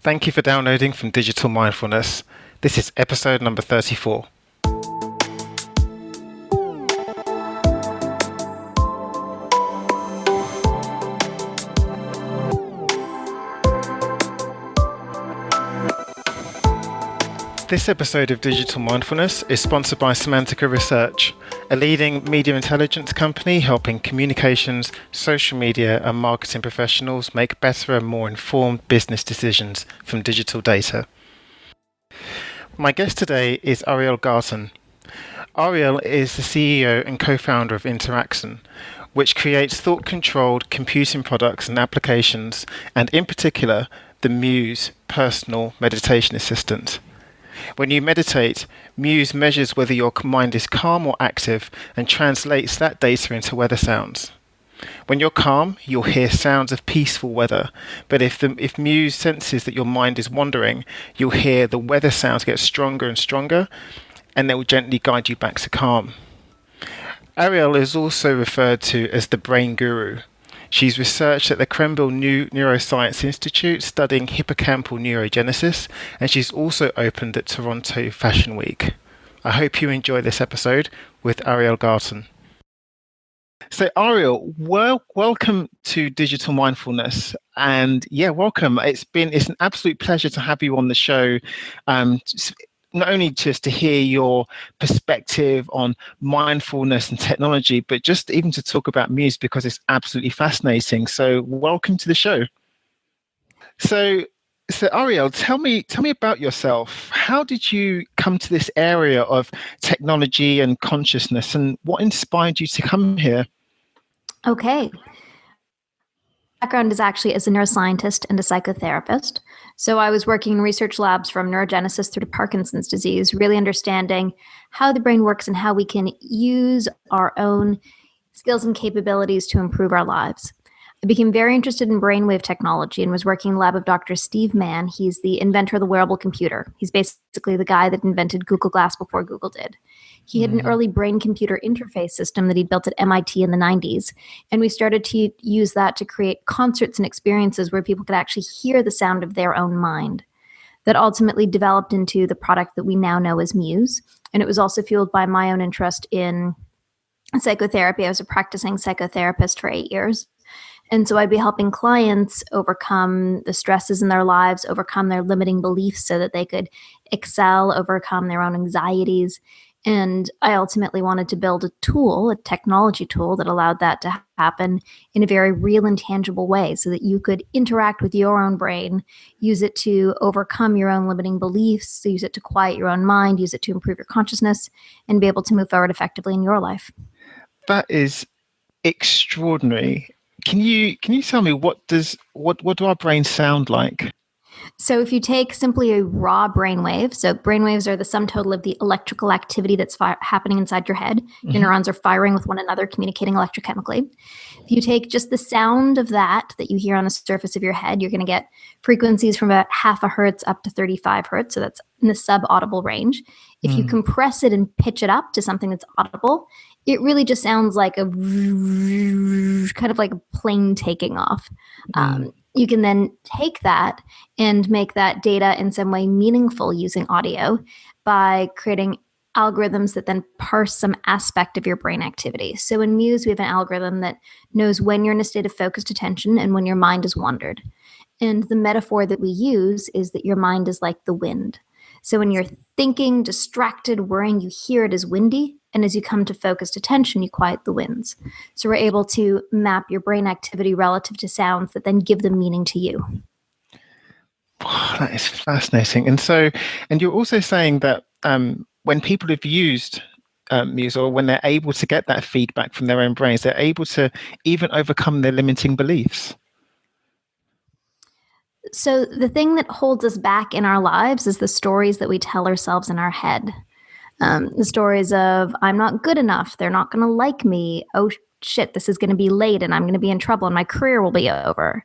Thank you for downloading from Digital Mindfulness. This is episode number 34. This episode of Digital Mindfulness is sponsored by Semantica Research, a leading media intelligence company helping communications, social media and marketing professionals make better and more informed business decisions from digital data. My guest today is Ariel Garten. Ariel is the CEO and co-founder of Interaction, which creates thought-controlled computing products and applications, and in particular, the Muse personal meditation assistant. When you meditate, Muse measures whether your mind is calm or active and translates that data into weather sounds. When you're calm, you'll hear sounds of peaceful weather, but if Muse senses that your mind is wandering, you'll hear the weather sounds get stronger and stronger, and they will gently guide you back to calm. Ariel is also referred to as the brain guru. She's researched at the Krembil Neuroscience Institute studying hippocampal neurogenesis, and she's also opened at Toronto Fashion Week. I hope you enjoy this episode with Ariel Garten. So Ariel, welcome to Digital Mindfulness, and welcome. It's an absolute pleasure to have you on the show. Not only just to hear your perspective on mindfulness and technology, but just even to talk about Muse because it's absolutely fascinating. So welcome to the show. So Ariel, tell me about yourself. How did you come to this area of technology and consciousness, and what inspired you to come here? Okay. Background is actually as a neuroscientist and a psychotherapist. So I was working in research labs from neurogenesis through to Parkinson's disease, really understanding how the brain works and how we can use our own skills and capabilities to improve our lives. I became very interested in brainwave technology and was working in the lab of Dr. Steve Mann. He's the inventor of the wearable computer. He's basically the guy that invented Google Glass before Google did. He had an early brain-computer interface system that he built at MIT in the 90s, and we started to use that to create concerts and experiences where people could actually hear the sound of their own mind. That ultimately developed into the product that we now know as Muse, and it was also fueled by my own interest in psychotherapy. I was a practicing psychotherapist for 8 years, and so I'd be helping clients overcome the stresses in their lives, overcome their limiting beliefs so that they could excel, overcome their own anxieties. And I ultimately wanted to build a technology tool that allowed that to happen in a very real and tangible way so that you could interact with your own brain, use it to overcome your own limiting beliefs, use it to quiet your own mind, use it to improve your consciousness, and be able to move forward effectively in your life. That is extraordinary. Can you tell me what do our brains sound like? So if you take simply a raw brainwave, so brainwaves are the sum total of the electrical activity that's happening inside your head. Your neurons are firing with one another, communicating electrochemically. If you take just the sound of that you hear on the surface of your head, you're going to get frequencies from about 0.5 hertz up to 35 hertz. So that's in the sub-audible range. If you compress it and pitch it up to something that's audible, it really just sounds like a kind of like a plane taking off. You can then take that and make that data in some way meaningful using audio by creating algorithms that then parse some aspect of your brain activity. So in Muse, we have an algorithm that knows when you're in a state of focused attention and when your mind has wandered. And the metaphor that we use is that your mind is like the wind. So when you're thinking, distracted, worrying, you hear it as windy. And as you come to focused attention, you quiet the winds. So we're able to map your brain activity relative to sounds that then give them meaning to you. Wow, that is fascinating. And you're also saying that when people have used Muse, or when they're able to get that feedback from their own brains, they're able to even overcome their limiting beliefs. So the thing that holds us back in our lives is the stories that we tell ourselves in our head. The stories of, I'm not good enough, they're not going to like me, oh shit, this is going to be late and I'm going to be in trouble and my career will be over.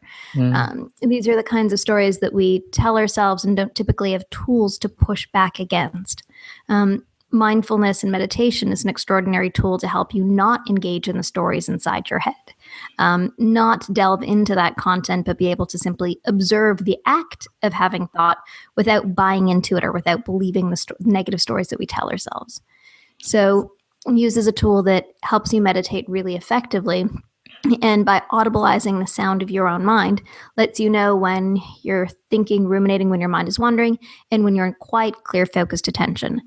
These are the kinds of stories that we tell ourselves and don't typically have tools to push back against. Mindfulness and meditation is an extraordinary tool to help you not engage in the stories inside your head. not delve into that content, but be able to simply observe the act of having thought without buying into it or without believing the negative stories that we tell ourselves. So Muse is a tool that helps you meditate really effectively. And by audibleizing the sound of your own mind, lets you know when you're thinking, ruminating, when your mind is wandering, and when you're in quiet, clear, focused attention.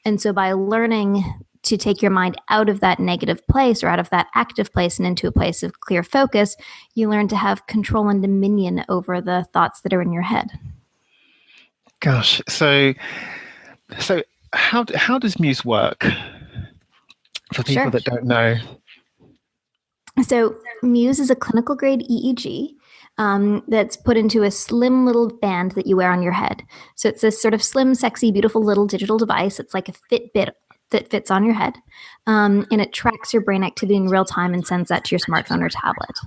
And so by learning to take your mind out of that negative place or out of that active place and into a place of clear focus, you learn to have control and dominion over the thoughts that are in your head. Gosh, so how does Muse work for people that don't know? So Muse is a clinical grade EEG that's put into a slim little band that you wear on your head. So it's this sort of slim, sexy, beautiful little digital device. It's like a Fitbit that fits on your head. And it tracks your brain activity in real time and sends that to your smartphone or tablet.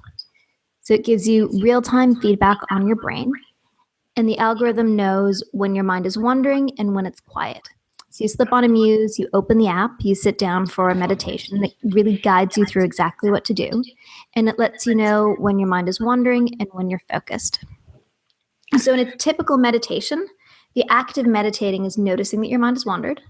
So it gives you real-time feedback on your brain. And the algorithm knows when your mind is wandering and when it's quiet. So you slip on a Muse, you open the app, you sit down for a meditation that really guides you through exactly what to do. And it lets you know when your mind is wandering and when you're focused. So in a typical meditation, the act of meditating is noticing that your mind has wandered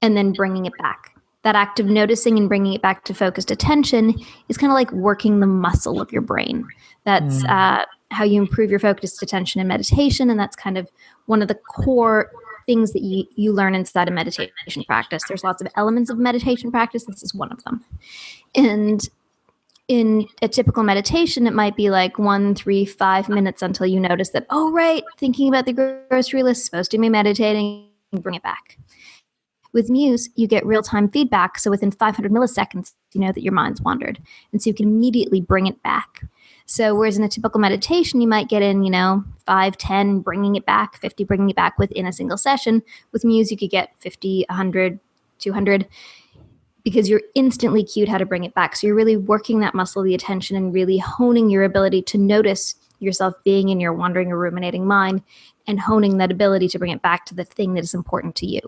and then bringing it back. That act of noticing and bringing it back to focused attention is kind of like working the muscle of your brain. That's how you improve your focused attention in meditation. And that's kind of one of the core things that you learn inside a meditation practice. There's lots of elements of meditation practice. This is one of them. And in a typical meditation, it might be like 1, 3, 5 minutes until you notice that, oh, right, thinking about the grocery list is supposed to be meditating, and bring it back. With Muse, you get real-time feedback. So within 500 milliseconds, you know that your mind's wandered. And so you can immediately bring it back. So whereas in a typical meditation, you might get in, 5, 10, bringing it back, 50, bringing it back within a single session. With Muse, you could get 50, 100, 200, because you're instantly cued how to bring it back. So you're really working that muscle of the attention and really honing your ability to notice yourself being in your wandering or ruminating mind and honing that ability to bring it back to the thing that is important to you.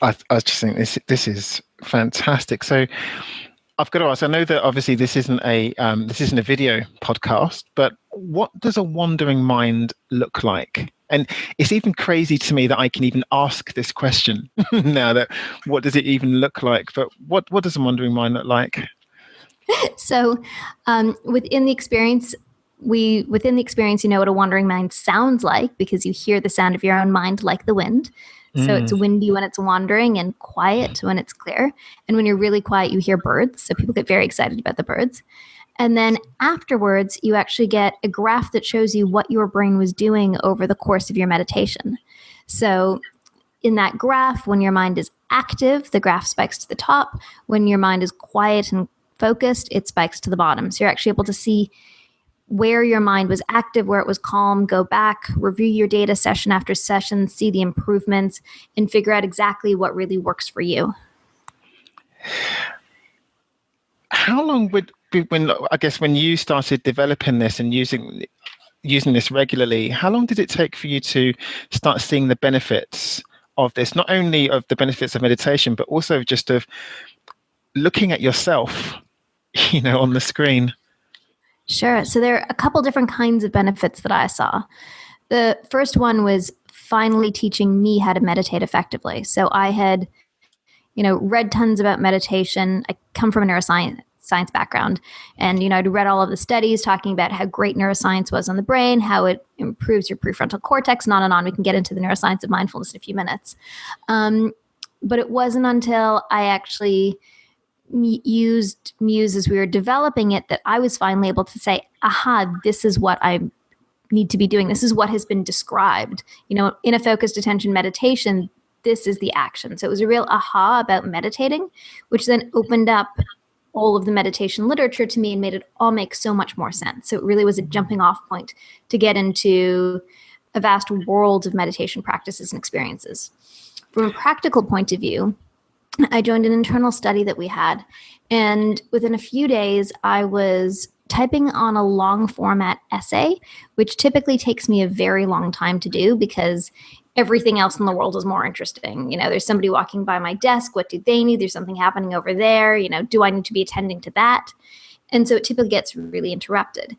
I just think this is fantastic. So I've got to ask, I know that obviously this isn't a video podcast, but what does a wandering mind look like? And it's even crazy to me that I can even ask this question now, that what does it even look like? But what does a wandering mind look like? So within the experience, you know what a wandering mind sounds like because you hear the sound of your own mind like the wind. So it's windy when it's wandering and quiet when it's clear. And when you're really quiet, you hear birds. So people get very excited about the birds. And then afterwards, you actually get a graph that shows you what your brain was doing over the course of your meditation. So in that graph, when your mind is active, the graph spikes to the top. When your mind is quiet and focused, it spikes to the bottom. So you're actually able to see where your mind was active, where it was calm, go back, review your data session after session, see the improvements, and figure out exactly what really works for you. How long when you started developing this and using this regularly, how long did it take for you to start seeing the benefits of this? Not only of the benefits of meditation, but also just of looking at yourself, on the screen. Sure. So there are a couple different kinds of benefits that I saw. The first one was finally teaching me how to meditate effectively. So I had, read tons about meditation. I come from a neuroscience background, and I'd read all of the studies talking about how great neuroscience was on the brain, how it improves your prefrontal cortex, and on and on. We can get into the neuroscience of mindfulness in a few minutes. But it wasn't until I actually used Muse as we were developing it that I was finally able to say, aha, this is what I need to be doing. This is what has been described. In a focused attention meditation, this is the action. So it was a real aha about meditating, which then opened up all of the meditation literature to me and made it all make so much more sense. So it really was a jumping off point to get into a vast world of meditation practices and experiences. From a practical point of view, I joined an internal study that we had, and within a few days, I was typing on a long format essay, which typically takes me a very long time to do because everything else in the world is more interesting. There's somebody walking by my desk. What do they need? There's something happening over there. Do I need to be attending to that? And so it typically gets really interrupted.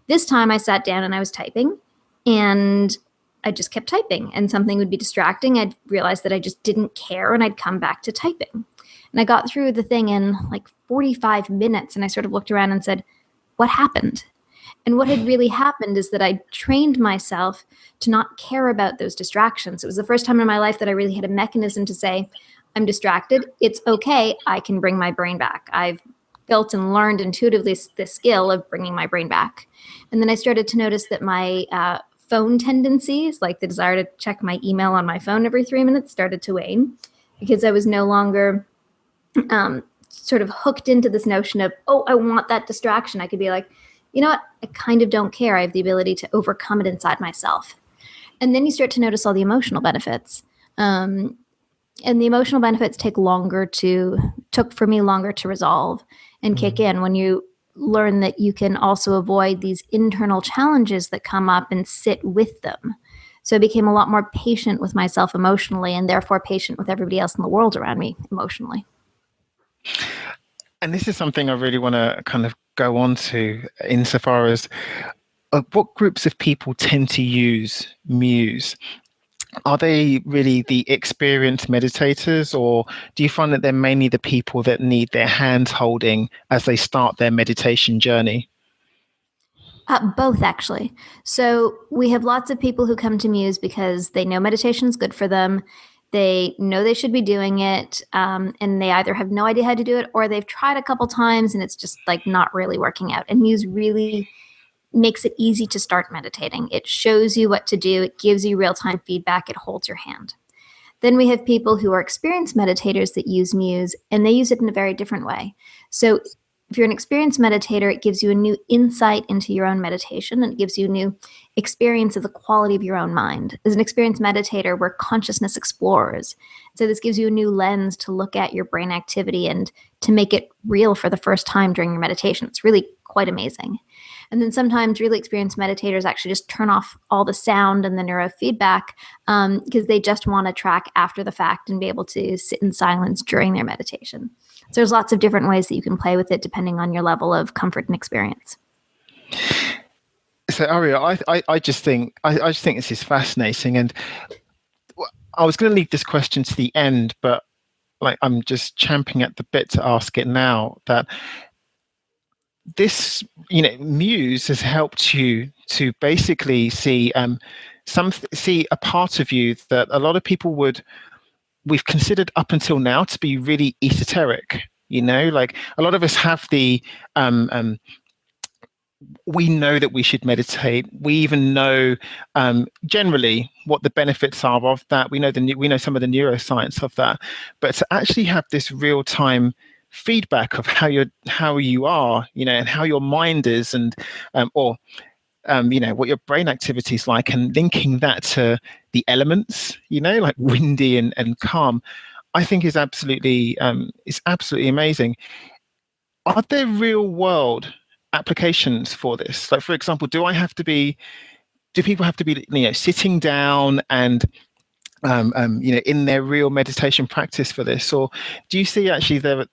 This time I sat down and I was typing, and I just kept typing, and something would be distracting. I'd realize that I just didn't care, and I'd come back to typing. And I got through the thing in like 45 minutes, and I sort of looked around and said, what happened? And what had really happened is that I trained myself to not care about those distractions. It was the first time in my life that I really had a mechanism to say, I'm distracted. It's okay. I can bring my brain back. I've built and learned intuitively the skill of bringing my brain back. And then I started to notice that my phone tendencies, like the desire to check my email on my phone every 3 minutes, started to wane because I was no longer sort of hooked into this notion of, oh, I want that distraction. I could be like, you know what? I kind of don't care. I have the ability to overcome it inside myself. And then you start to notice all the emotional benefits. And the emotional benefits took for me longer to resolve and kick in when you learn that you can also avoid these internal challenges that come up and sit with them. So I became a lot more patient with myself emotionally, and therefore patient with everybody else in the world around me emotionally. And this is something I really want to kind of go on to insofar as what groups of people tend to use Muse? Are they really the experienced meditators, or do you find that they're mainly the people that need their hands holding as they start their meditation journey? Both, actually. So we have lots of people who come to Muse because they know meditation is good for them. They know they should be doing it, and they either have no idea how to do it, or they've tried a couple times and it's just like not really working out. And Muse really makes it easy to start meditating. It shows you what to do. It gives you real-time feedback. It holds your hand. Then we have people who are experienced meditators that use Muse, and they use it in a very different way. So if you're an experienced meditator, it gives you a new insight into your own meditation, and it gives you a new experience of the quality of your own mind. As an experienced meditator, we're consciousness explorers. So this gives you a new lens to look at your brain activity and to make it real for the first time during your meditation. It's really quite amazing. And then sometimes really experienced meditators actually just turn off all the sound and the neurofeedback because they just want to track after the fact and be able to sit in silence during their meditation. So there's lots of different ways that you can play with it depending on your level of comfort and experience. So Ariel, I just think this is fascinating, and I was going to leave this question to the end, but like I'm just champing at the bit to ask it now. That this, Muse has helped you to basically see see a part of you that a lot of people we've considered up until now to be really esoteric. Like a lot of us have the we know that we should meditate. We even know generally what the benefits are of that. We know some of the neuroscience of that, but to actually have this real time feedback of how you are, and how your mind is, and what your brain activity is like, and linking that to the elements, like windy and calm, I think is absolutely amazing. Are there real world applications for this? Like, for example, do people have to be sitting down and in their real meditation practice for this, or do you see actually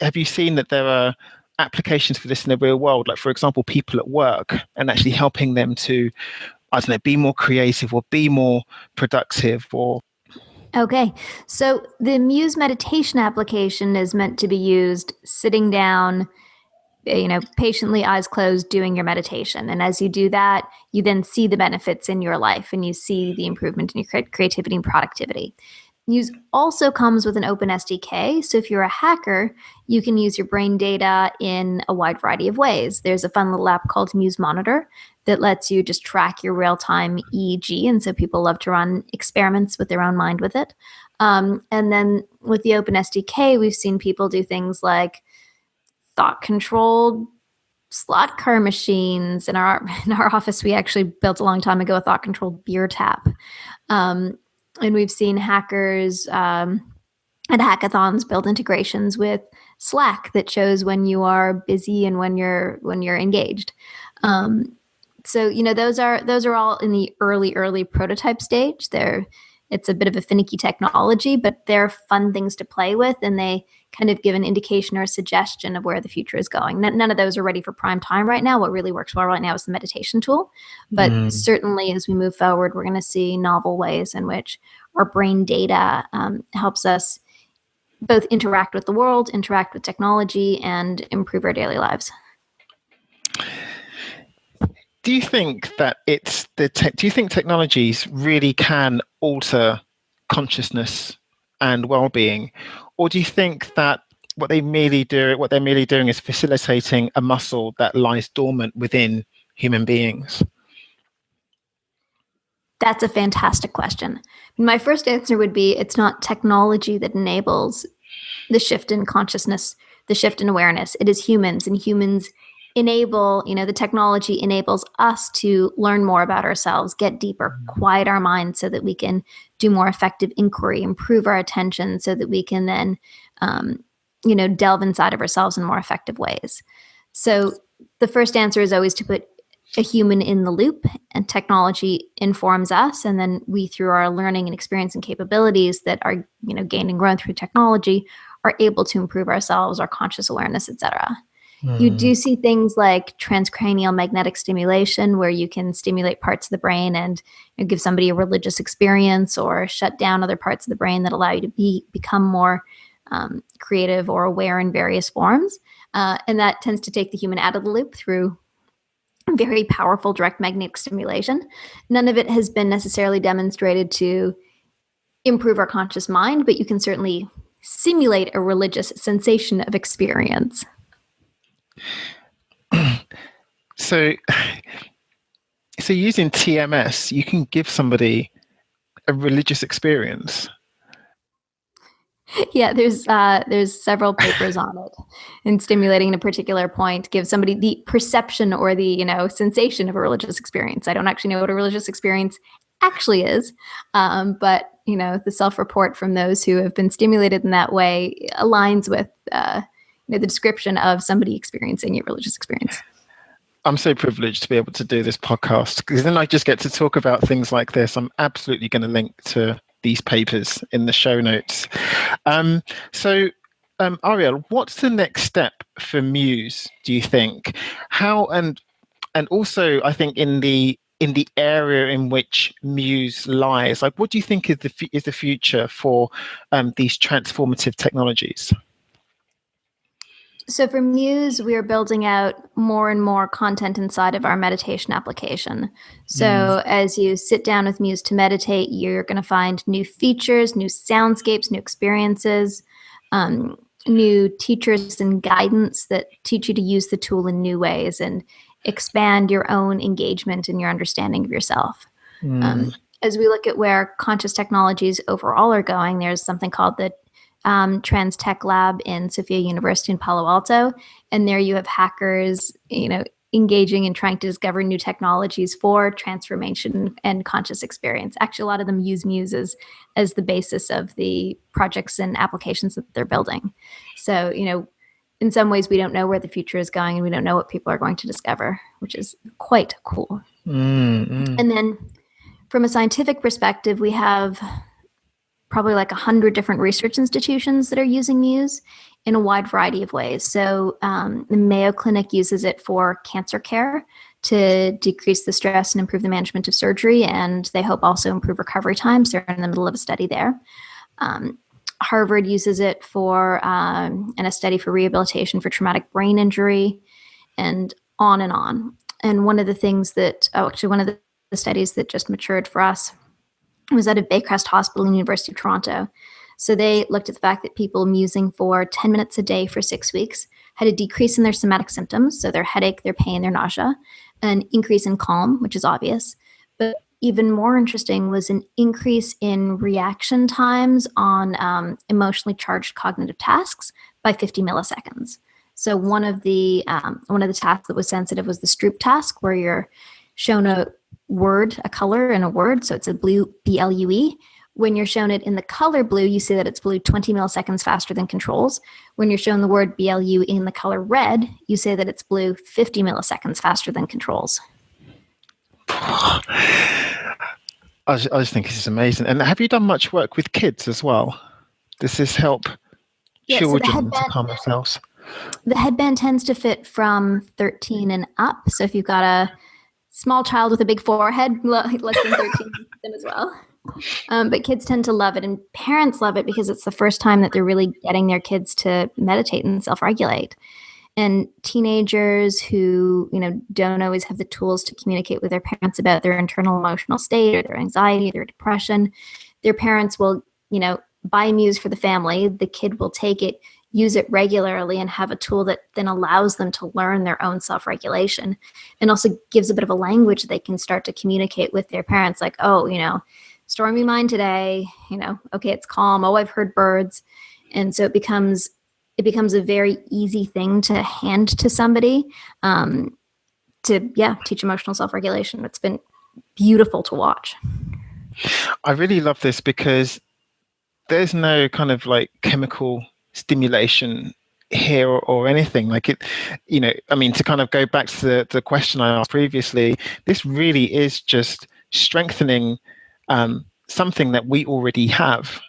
have you seen that there are applications for this in the real world, like for example people at work, and actually helping them to, I don't know, be more creative or be more productive? Or Okay, so the Muse meditation application is meant to be used sitting down, patiently, eyes closed, doing your meditation. And as you do that, you then see the benefits in your life, and you see the improvement in your creativity and productivity. Muse also comes with an open SDK. So if you're a hacker, you can use your brain data in a wide variety of ways. There's a fun little app called Muse Monitor that lets you just track your real-time EEG. And so people love to run experiments with their own mind with it. And then with the open SDK, we've seen people do things like thought-controlled slot car machines. In our office, we actually built a long time ago a thought-controlled beer tap. And we've seen hackers at hackathons build integrations with Slack that shows when you are busy and when you're engaged. So those are all in the early prototype stage. It's a bit of a finicky technology, but they're fun things to play with, and they kind of give an indication or a suggestion of where the future is going. None of those are ready for prime time right now. What really works well right now is the meditation tool. But certainly as we move forward, we're going to see novel ways in which our brain data helps us both interact with the world, interact with technology, and improve our daily lives. Do you think that do you think technologies really can alter consciousness and well-being, or do you think that what they're merely doing is facilitating a muscle that lies dormant within human beings? That's a fantastic question. My first answer would be it's not technology that enables the shift in consciousness, the shift in awareness. It is humans, and humans enable, the technology enables us to learn more about ourselves, get deeper, quiet our minds so that we can do more effective inquiry, improve our attention so that we can then, delve inside of ourselves in more effective ways. So the first answer is always to put a human in the loop, and technology informs us. And then we, through our learning and experience and capabilities that are, gained and grown through technology, are able to improve ourselves, our conscious awareness, etc. You do see things like transcranial magnetic stimulation, where you can stimulate parts of the brain and give somebody a religious experience, or shut down other parts of the brain that allow you to become more creative or aware in various forms. And that tends to take the human out of the loop through very powerful direct magnetic stimulation. None of it has been necessarily demonstrated to improve our conscious mind, but you can certainly simulate a religious sensation of experience. So using TMS, you can give somebody a religious experience. Yeah, there's several papers on it, and stimulating a particular point gives somebody the perception or the sensation of a religious experience. I don't actually know what a religious experience actually is, but the self-report from those who have been stimulated in that way aligns with the description of somebody experiencing a religious experience. I'm so privileged to be able to do this podcast, because then I just get to talk about things like this. I'm absolutely going to link to these papers in the show notes. Ariel, what's the next step for Muse, do you think? How and also, I think in the area in which Muse lies, like, what do you think is the future for these transformative technologies? So for Muse, we are building out more and more content inside of our meditation application. So as you sit down with Muse to meditate, you're going to find new features, new soundscapes, new experiences, new teachers and guidance that teach you to use the tool in new ways and expand your own engagement and your understanding of yourself. As we look at where conscious technologies overall are going, there's something called the Trans Tech Lab in Sophia University in Palo Alto. And there you have hackers, engaging and trying to discover new technologies for transformation and conscious experience. Actually, a lot of them use Muse as the basis of the projects and applications that they're building. So, in some ways, we don't know where the future is going, and we don't know what people are going to discover, which is quite cool. And then from a scientific perspective, we have probably like 100 different research institutions that are using Muse in a wide variety of ways. So the Mayo Clinic uses it for cancer care to decrease the stress and improve the management of surgery, and they hope also improve recovery times. They're in the middle of a study there. Harvard uses it for in a study for rehabilitation for traumatic brain injury, and on and on. And one of the things that, one of the studies that just matured for us was out of Baycrest Hospital in the University of Toronto. So they looked at the fact that people musing for 10 minutes a day for 6 weeks had a decrease in their somatic symptoms, so their headache, their pain, their nausea, an increase in calm, which is obvious. But even more interesting was an increase in reaction times on emotionally charged cognitive tasks by 50 milliseconds. So one of the tasks that was sensitive was the Stroop task, where you're shown a word, a color in a word. So it's a blue BLUE. When you're shown it in the color blue, you see that it's blue 20 milliseconds faster than controls. When you're shown the word BLU in the color red, you say that it's blue 50 milliseconds faster than controls. I just think this is amazing. And have you done much work with kids as well? Does this help children to calm themselves? The headband tends to fit from 13 and up. So if you've got a small child with a big forehead, less than 13, them as well. But kids tend to love it, and parents love it because it's the first time that they're really getting their kids to meditate and self-regulate. And teenagers who, don't always have the tools to communicate with their parents about their internal emotional state or their anxiety, their depression, their parents will, buy Muse for the family. The kid will take it, use it regularly, and have a tool that then allows them to learn their own self-regulation, and also gives a bit of a language they can start to communicate with their parents, like, stormy mind today, okay, it's calm. Oh, I've heard birds. And so it becomes a very easy thing to hand to somebody to teach emotional self-regulation. It's been beautiful to watch. I really love this because there's no kind of like chemical stimulation here or anything like it, to kind of go back to the question I asked previously, this really is just strengthening something that we already have.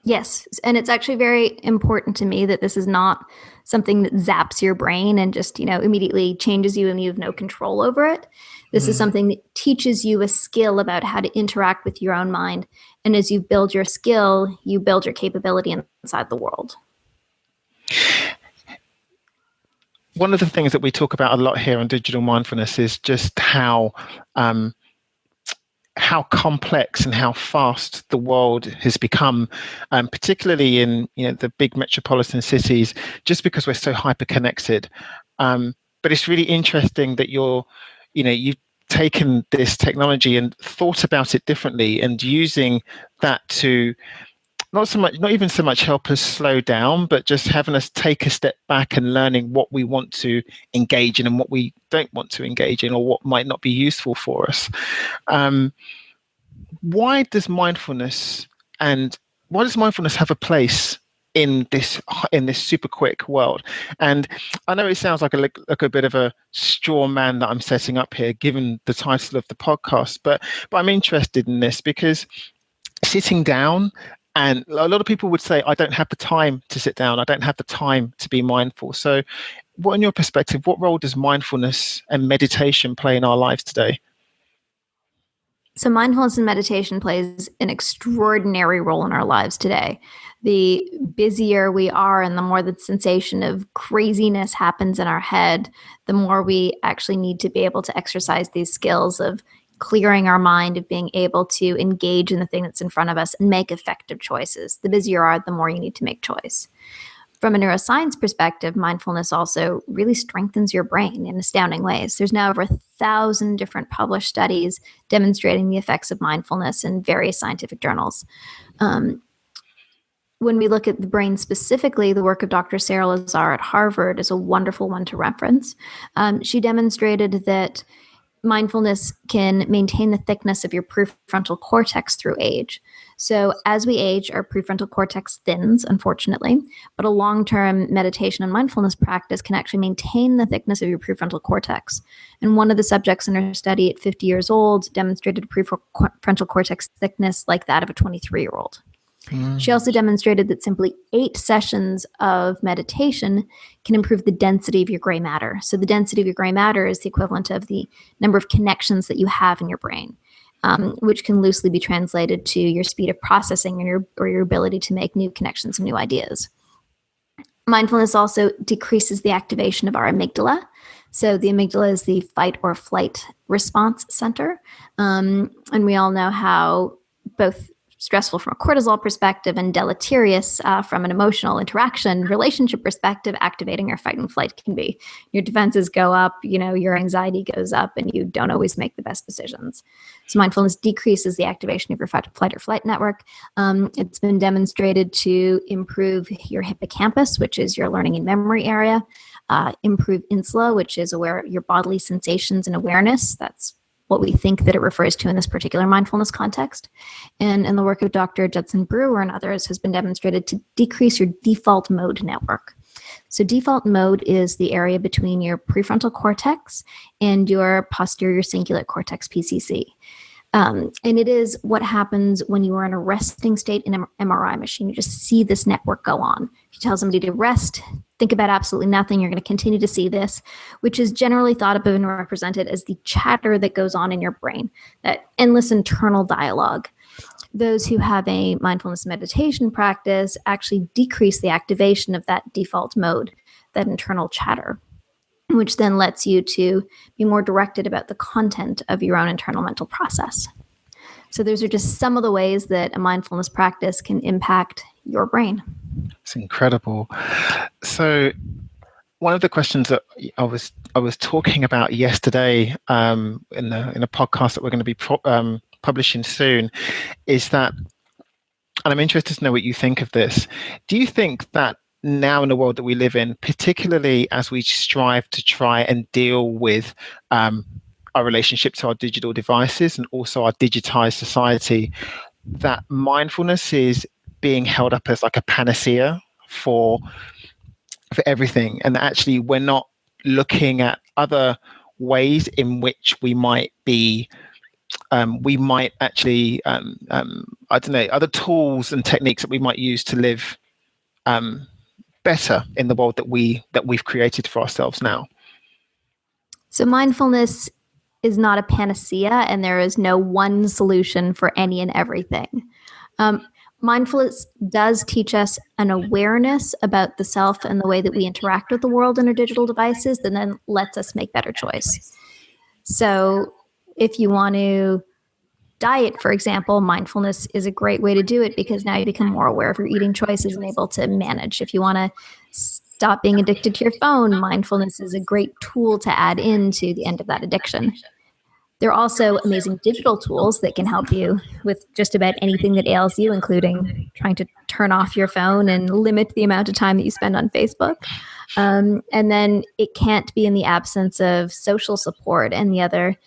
Yes. And it's actually very important to me that this is not something that zaps your brain and just, immediately changes you and you have no control over it. This is something that teaches you a skill about how to interact with your own mind. And as you build your skill, you build your capability inside the world. One of the things that we talk about a lot here on Digital Mindfulness is just how complex and how fast the world has become, particularly in the big metropolitan cities, just because we're so hyper connected. But it's really interesting that you've taken this technology and thought about it differently, and using that to not even so much help us slow down, but just having us take a step back and learning what we want to engage in and what we don't want to engage in, or what might not be useful for us. Why does mindfulness have a place in this super quick world? And I know it sounds like a bit of a straw man that I'm setting up here, given the title of the podcast, but I'm interested in this because sitting down, and a lot of people would say, I don't have the time to sit down. I don't have the time to be mindful. So what, in your perspective, what role does mindfulness and meditation play in our lives today? So mindfulness and meditation plays an extraordinary role in our lives today. The busier we are and the more the sensation of craziness happens in our head, the more we actually need to be able to exercise these skills of clearing our mind, of being able to engage in the thing that's in front of us and make effective choices. The busier you are, the more you need to make choice. From a neuroscience perspective, mindfulness also really strengthens your brain in astounding ways. There's now over 1,000 different published studies demonstrating the effects of mindfulness in various scientific journals. When we look at the brain specifically, the work of Dr. Sarah Lazar at Harvard is a wonderful one to reference. She demonstrated that mindfulness can maintain the thickness of your prefrontal cortex through age. So as we age, our prefrontal cortex thins, unfortunately, but a long-term meditation and mindfulness practice can actually maintain the thickness of your prefrontal cortex. And one of the subjects in her study at 50 years old demonstrated prefrontal cortex thickness like that of a 23-year-old. She also demonstrated that simply 8 sessions of meditation can improve the density of your gray matter. So the density of your gray matter is the equivalent of the number of connections that you have in your brain, which can loosely be translated to your speed of processing and your ability to make new connections and new ideas. Mindfulness also decreases the activation of our amygdala. So the amygdala is the fight or flight response center. And we all know how both stressful from a cortisol perspective and deleterious from an emotional interaction relationship perspective, activating our fight and flight can be. Your defenses go up, your anxiety goes up, and you don't always make the best decisions. So mindfulness decreases the activation of your fight or flight network. It's been demonstrated to improve your hippocampus, which is your learning and memory area, improve insula, which is your bodily sensations and awareness. That's what we think that it refers to in this particular mindfulness context. And in the work of Dr. Judson Brewer and others has been demonstrated to decrease your default mode network. So default mode is the area between your prefrontal cortex and your posterior cingulate cortex, PCC. And it is what happens when you are in a resting state in an MRI machine. You just see this network go on. If you tell somebody to rest, think about absolutely nothing, you're going to continue to see this, which is generally thought of and represented as the chatter that goes on in your brain, that endless internal dialogue. Those who have a mindfulness meditation practice actually decrease the activation of that default mode, that internal chatter, which then lets you to be more directed about the content of your own internal mental process. So those are just some of the ways that a mindfulness practice can impact your brain. It's incredible. So one of the questions that I was talking about yesterday in a podcast that we're going to be publishing soon is that, and I'm interested to know what you think of this. Do you think that now in the world that we live in, particularly as we strive to try and deal with our relationship to our digital devices and also our digitized society, that mindfulness is being held up as like a panacea for everything, and actually we're not looking at other ways in which we might be actually I don't know, other tools and techniques that we might use to live better in the world that we've created for ourselves now? So mindfulness is not a panacea, and there is no one solution for any and everything. Mindfulness does teach us an awareness about the self and the way that we interact with the world and our digital devices, and then lets us make better choice. So if you want to diet, for example, mindfulness is a great way to do it, because now you become more aware of your eating choices and able to manage. If you want to stop being addicted to your phone, mindfulness is a great tool to add into the end of that addiction. There are also amazing digital tools that can help you with just about anything that ails you, including trying to turn off your phone and limit the amount of time that you spend on Facebook. And then it can't be in the absence of social support and the other,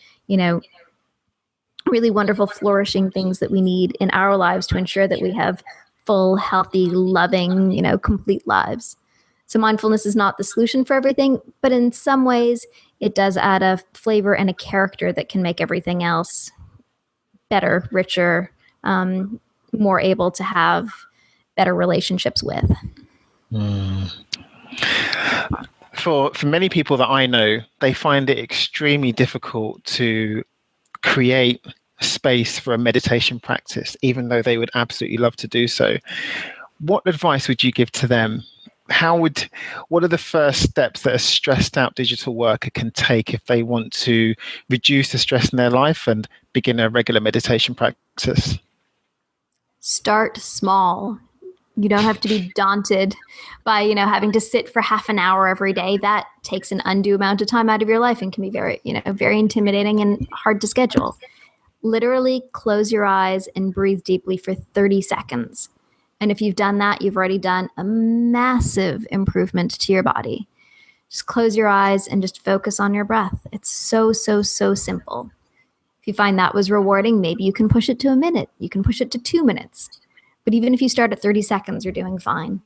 really wonderful, flourishing things that we need in our lives to ensure that we have full, healthy, loving, complete lives. So mindfulness is not the solution for everything, but in some ways it does add a flavor and a character that can make everything else better, richer, more able to have better relationships with. For many people that I know, they find it extremely difficult to create space for a meditation practice, even though they would absolutely love to do so. What advice would you give to them? What are the first steps that a stressed out digital worker can take if they want to reduce the stress in their life and begin a regular meditation practice? Start small. You don't have to be daunted by, having to sit for half an hour every day. That takes an undue amount of time out of your life and can be very, very intimidating and hard to schedule. Literally close your eyes and breathe deeply for 30 seconds. And if you've done that, you've already done a massive improvement to your body. Just close your eyes and just focus on your breath. It's so, so, so simple. If you find that was rewarding, maybe you can push it to a minute. You can push it to 2 minutes. But even if you start at 30 seconds, you're doing fine.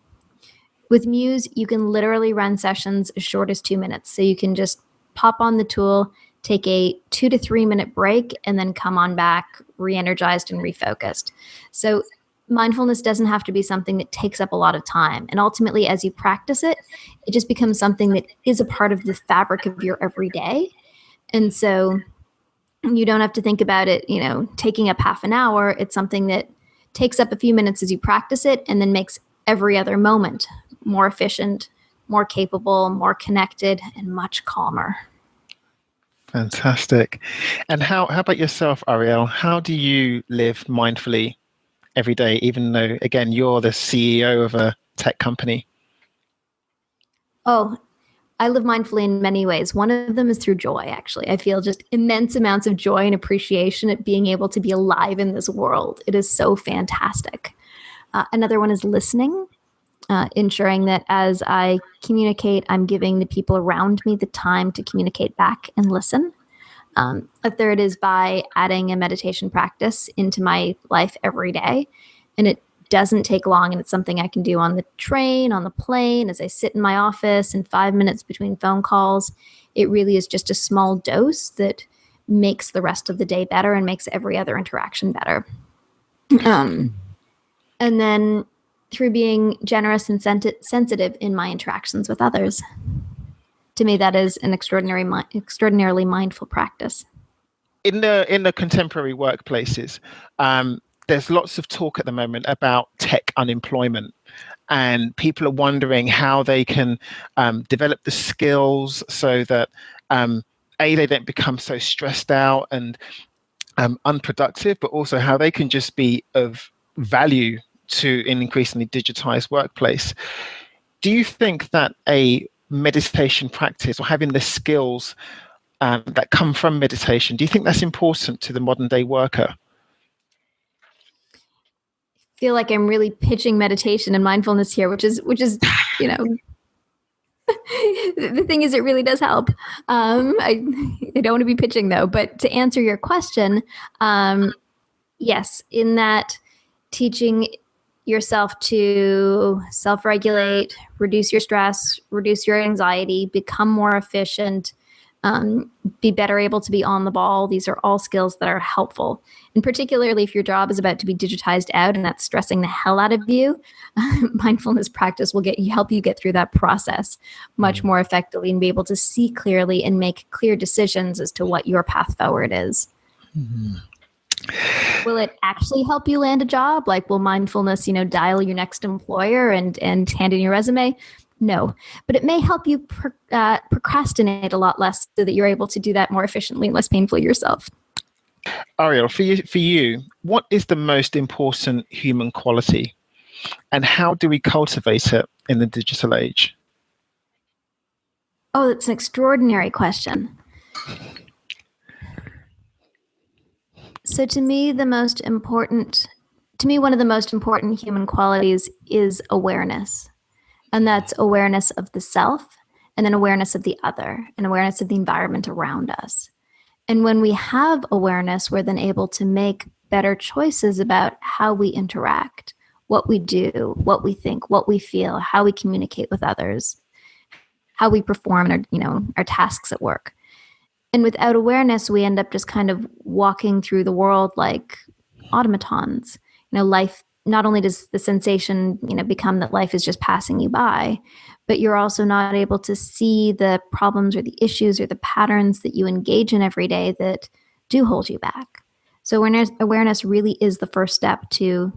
With Muse, you can literally run sessions as short as 2 minutes. So you can just pop on the tool, take a 2 to 3 minute break, and then come on back re-energized and refocused. So mindfulness doesn't have to be something that takes up a lot of time. And ultimately, as you practice it, it just becomes something that is a part of the fabric of your everyday. And so you don't have to think about it, taking up half an hour. It's something that takes up a few minutes as you practice it, and then makes every other moment more efficient, more capable, more connected, and much calmer. Fantastic. And how about yourself, Ariel? How do you live mindfully every day, even though, again, you're the CEO of a tech company? Oh, I live mindfully in many ways. One of them is through joy, actually. I feel just immense amounts of joy and appreciation at being able to be alive in this world. It is so fantastic. Another one is listening, ensuring that as I communicate, I'm giving the people around me the time to communicate back and listen. A third is by adding a meditation practice into my life every day. And it doesn't take long, and it's something I can do on the train, on the plane, as I sit in my office, in 5 minutes between phone calls. It really is just a small dose that makes the rest of the day better and makes every other interaction better. And then through being generous and sensitive in my interactions with others. To me, that is an extraordinarily mindful practice. In the contemporary workplaces, there's lots of talk at the moment about tech unemployment, and people are wondering how they can develop the skills so that they don't become so stressed out and unproductive, but also how they can just be of value to an increasingly digitized workplace. Do you think that a meditation practice or having the skills that come from meditation, do you think that's important to the modern day worker? I feel like I'm really pitching meditation and mindfulness here, which is the thing is, it really does help. I don't want to be pitching though, but to answer your question, yes, in that teaching yourself to self-regulate, reduce your stress, reduce your anxiety, become more efficient, be better able to be on the ball. These are all skills that are helpful. And particularly if your job is about to be digitized out and that's stressing the hell out of you, mindfulness practice will help you get through that process much more effectively and be able to see clearly and make clear decisions as to what your path forward is. Mm-hmm. Will it actually help you land a job? Like, will mindfulness, dial your next employer and hand in your resume? No, but it may help you procrastinate a lot less so that you're able to do that more efficiently and less painfully yourself. Ariel, for you, what is the most important human quality, and how do we cultivate it in the digital age? Oh, that's an extraordinary question. So to me, one of the most important human qualities is awareness. And that's awareness of the self, and then awareness of the other, and awareness of the environment around us. And when we have awareness, we're then able to make better choices about how we interact, what we do, what we think, what we feel, how we communicate with others, how we perform our tasks at work. And without awareness, we end up just kind of walking through the world like automatons. Life, not only does the sensation, become that life is just passing you by, but you're also not able to see the problems or the issues or the patterns that you engage in every day that do hold you back. So awareness really is the first step to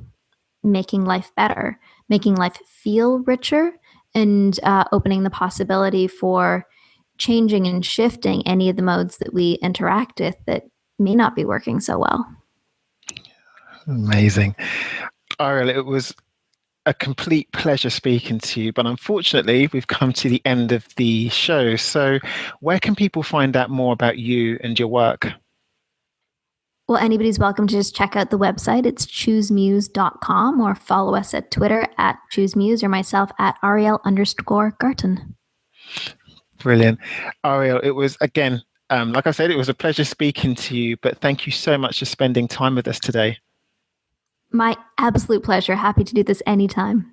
making life better, making life feel richer, and opening the possibility for changing and shifting any of the modes that we interact with that may not be working so well. Amazing. Ariel, it was a complete pleasure speaking to you, but unfortunately we've come to the end of the show. So where can people find out more about you and your work? Well, anybody's welcome to just check out the website. It's choosemuse.com, or follow us at Twitter at choosemuse, or myself at Ariel_Garten. Brilliant. Ariel, it was, again, like I said, it was a pleasure speaking to you, but thank you so much for spending time with us today. My absolute pleasure. Happy to do this anytime.